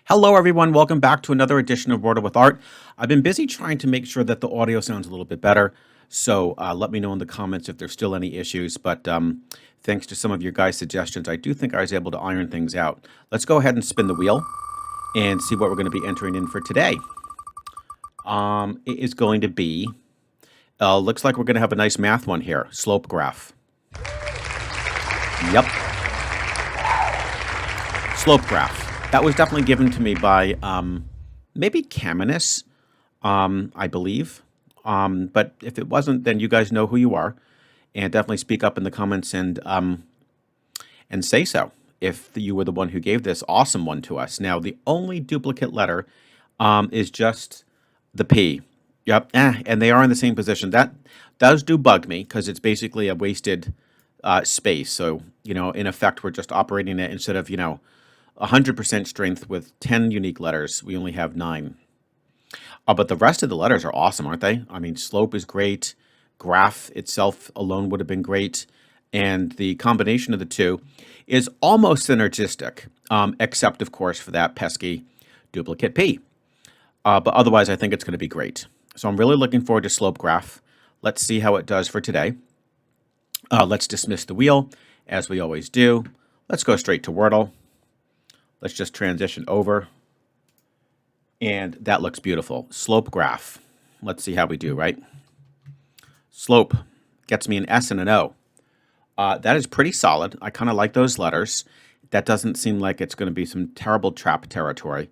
Hello, everyone. Welcome back to another edition of Wordle with Art. I've been busy trying to make sure that the audio sounds a little bit better, so let me know in the comments if there's still any issues. But thanks to some of your guys' suggestions, I do think I was able to iron things out. Let's go ahead and spin the wheel and see what we're going to be entering in for today. It is going to be, looks like we're going to have a nice math one here, slope graph. Yep. Slope graph. That was definitely given to me by maybe Caminus, I believe. But if it wasn't, then you guys know who you are, and definitely speak up in the comments and say so if you were the one who gave this awesome one to us. Now, the only duplicate letter is just the P. Yep, and they are in the same position. That does bug me because it's basically a wasted space. So, in effect, we're just operating it instead of, 100% strength with 10 unique letters. We only have 9. But the rest of the letters are awesome, aren't they? I mean, slope is great. Graph itself alone would have been great. And the combination of the two is almost synergistic, except, of course, for that pesky duplicate P. But otherwise, I think it's going to be great. So I'm really looking forward to slope graph. Let's see how it does for today. Let's dismiss the wheel, as we always do. Let's go straight to Wordle. Let's just transition over. And that looks beautiful. Slope graph. Let's see how we do, right? Slope gets me an S and an O. That is pretty solid. I kind of like those letters. That doesn't seem like it's going to be some terrible trap territory.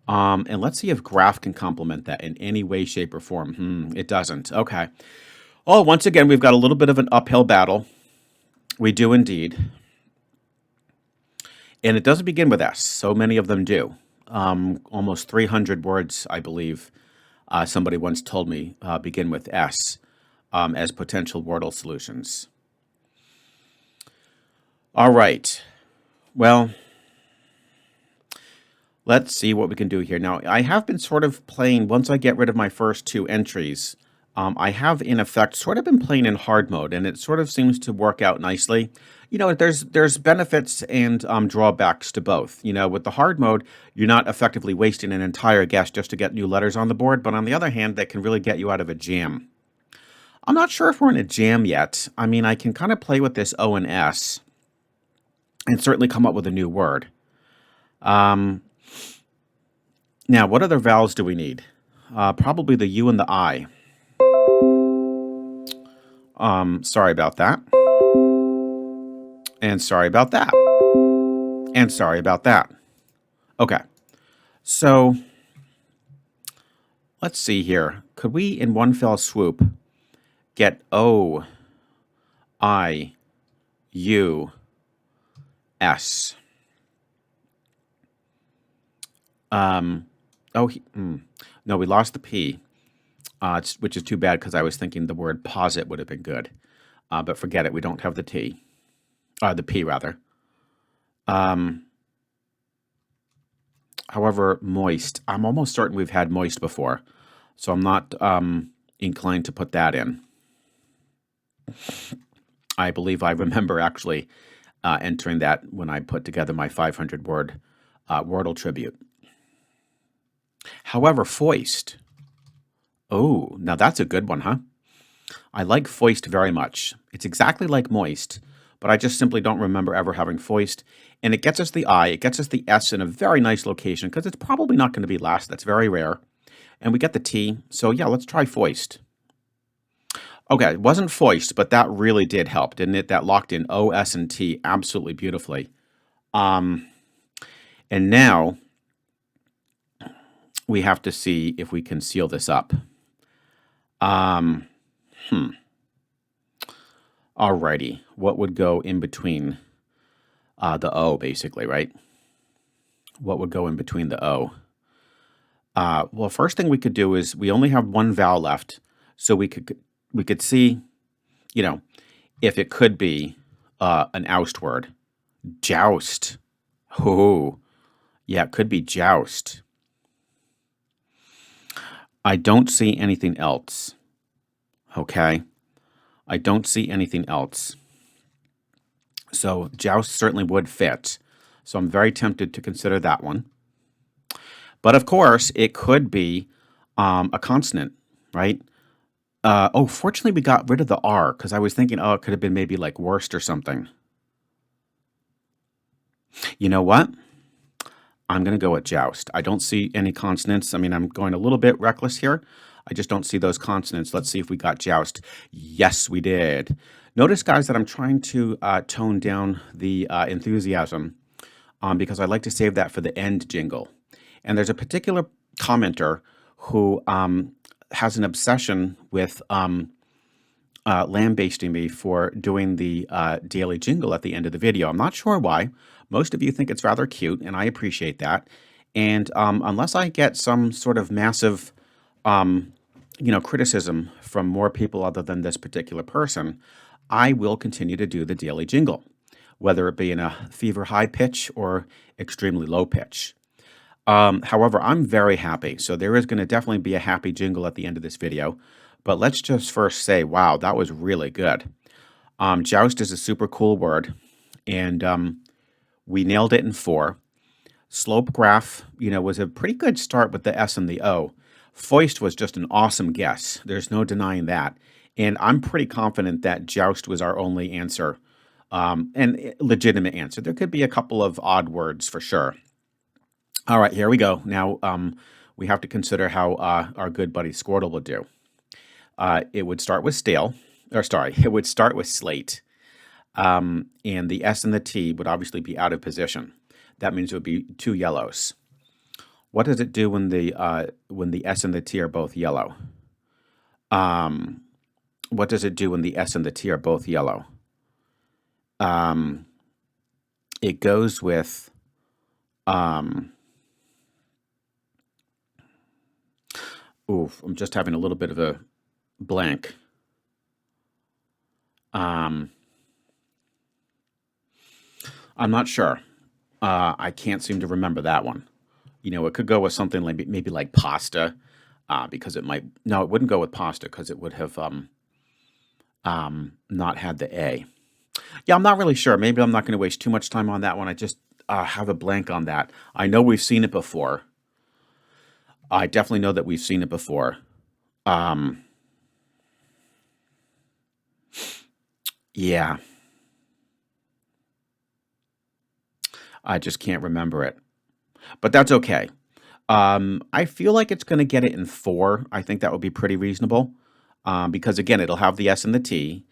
And let's see if graph can complement that in any way, shape, or form. It doesn't. Okay. Oh, once again, we've got a little bit of an uphill battle. We do indeed. And it doesn't begin with S. So many of them do. Almost 300 words, I believe, somebody once told me begin with S as potential Wordle solutions. All right. Well, let's see what we can do here. Now, I have been sort of playing, once I get rid of my first 2 entries, I have, in effect, sort of been playing in hard mode, and it sort of seems to work out nicely. There's benefits and drawbacks to both. With the hard mode, you're not effectively wasting an entire guess just to get new letters on the board, but on the other hand, that can really get you out of a jam. I'm not sure if we're in a jam yet. I mean, I can kind of play with this O and S and certainly come up with a new word. Now, what other vowels do we need? Probably the U and the I. Sorry about that. And sorry about that. And sorry about that. Okay. So let's see here. Could we, in one fell swoop, get O, I, U, S? No, we lost the P. Which is too bad because I was thinking the word posit would have been good. But forget it. We don't have the T. The P, rather. However, moist. I'm almost certain we've had moist before. So I'm not inclined to put that in. I believe I remember actually entering that when I put together my 500-word Wordle tribute. However, foist. Oh, now that's a good one, huh? I like foist very much. It's exactly like moist, but I just simply don't remember ever having foist. And it gets us the I, it gets us the S in a very nice location because it's probably not going to be last. That's very rare. And we get the T. So yeah, let's try foist. Okay, it wasn't foist, but that really did help, didn't it? That locked in O, S, and T absolutely beautifully. And now we have to see if we can seal this up. Alrighty, what would go in between the O, basically, right? What would go in between the O? Well, first thing we could do is we only have one vowel left, so we could see, if it could be an oust word. Joust. Oh, yeah, it could be joust. I don't see anything else. Okay. I don't see anything else. So joust certainly would fit. So I'm very tempted to consider that one. But of course, it could be a consonant, right? Oh, fortunately, we got rid of the R because I was thinking, oh, it could have been maybe like worst or something. You know what? I'm going to go with joust. I don't see any consonants. I mean, I'm going a little bit reckless here. I just don't see those consonants. Let's see if we got joust. Yes, we did. Notice, guys, that I'm trying to tone down the enthusiasm because I like to save that for the end jingle. And there's a particular commenter who has an obsession with lambasting me for doing the daily jingle at the end of the video. I'm not sure why. Most of you think it's rather cute, and I appreciate that. And unless I get some sort of massive, criticism from more people other than this particular person, I will continue to do the daily jingle, whether it be in a fever high pitch or extremely low pitch. However, I'm very happy. So there is going to definitely be a happy jingle at the end of this video. But let's just first say, wow, that was really good. Joust is a super cool word, and we nailed it in 4. Slope graph, was a pretty good start with the S and the O. Foist was just an awesome guess. There's no denying that. And I'm pretty confident that joust was our only answer, and legitimate answer. There could be a couple of odd words for sure. All right, here we go. Now we have to consider how our good buddy Scoredle would do. It would start with it would start with slate. And the S and the T would obviously be out of position. That means it would be 2 yellows. What does it do when the S and the T are both yellow? What does it do when the S and the T are both yellow? It goes with oof, I'm just having a little bit of a blank. I'm not sure. I can't seem to remember that one. It could go with something like maybe like pasta, because it might. No, it wouldn't go with pasta because it would have not had the A. Yeah, I'm not really sure. Maybe I'm not going to waste too much time on that one. I just have a blank on that. I know we've seen it before. I definitely know that we've seen it before. Yeah. I just can't remember it. But that's okay. I feel like it's going to get it in 4. I think that would be pretty reasonable, because, again, it'll have the S and the T.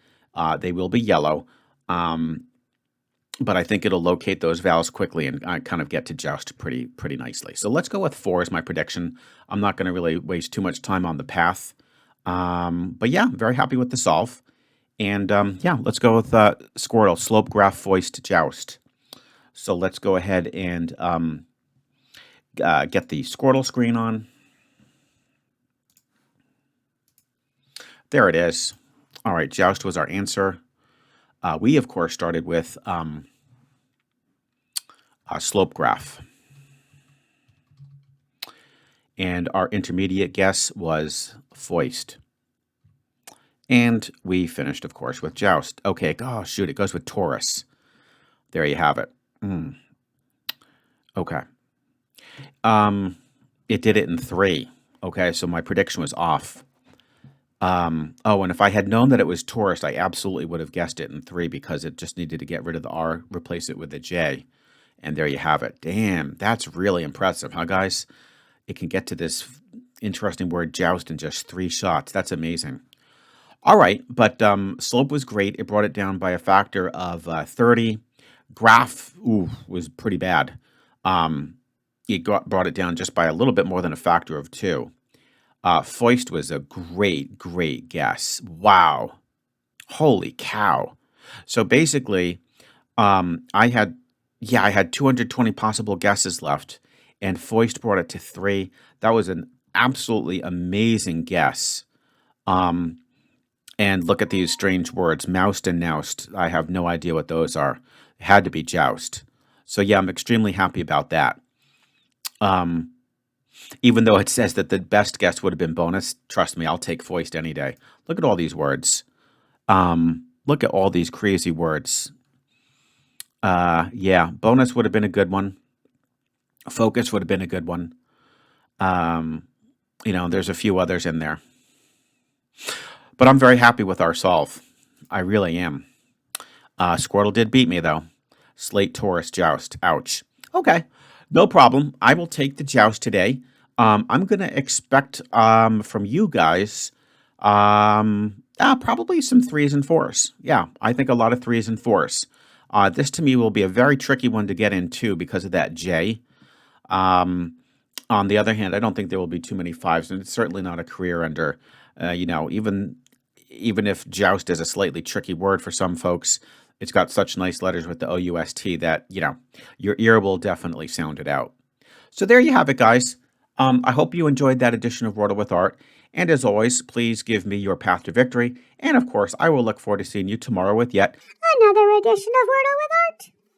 They will be yellow. But I think it'll locate those vowels quickly and kind of get to joust pretty nicely. So let's go with 4 as my prediction. I'm not going to really waste too much time on the path. But yeah, very happy with the solve. And yeah, let's go with Scoredle, slope graph foist joust. So let's go ahead and get the Scoredle screen on. There it is. All right, joust was our answer. We, of course, started with a slope graph. And our intermediate guess was foist. And we finished, of course, with joust. Okay, oh, shoot, it goes with Taurus. There you have it. Okay. It did it in 3. Okay, so my prediction was off. Oh, and if I had known that it was Taurus, I absolutely would have guessed it in 3 because it just needed to get rid of the R, replace it with a J. And there you have it. Damn, that's really impressive, huh, guys? It can get to this interesting word joust in just 3 shots. That's amazing. All right, but slope was great. It brought it down by a factor of 30. Graph, was pretty bad. It brought it down just by a little bit more than a factor of 2. Foist was a great guess. Wow. Holy cow. So basically, I had 220 possible guesses left, and Foist brought it to 3. That was an absolutely amazing guess. And look at these strange words, moust and noust. I have no idea what those are. It had to be joust. So yeah, I'm extremely happy about that. Even though it says that the best guess would have been bonus, trust me, I'll take foist any day. Look at all these words. Look at all these crazy words. Yeah, bonus would have been a good one. Focus would have been a good one. There's a few others in there. But I'm very happy with our solve. I really am. Squirtle did beat me, though. Slate Taurus Joust. Ouch. Okay, no problem. I will take the joust today. I'm going to expect from you guys probably some threes and fours. Yeah, I think a lot of threes and fours. This to me will be a very tricky one to get into because of that J. On the other hand, I don't think there will be too many fives, and it's certainly not a career ender. Even if joust is a slightly tricky word for some folks, it's got such nice letters with the O-U-S-T that, your ear will definitely sound it out. So there you have it, guys. I hope you enjoyed that edition of Wordle with Art. And as always, please give me your path to victory. And of course, I will look forward to seeing you tomorrow with yet another edition of Wordle with Art.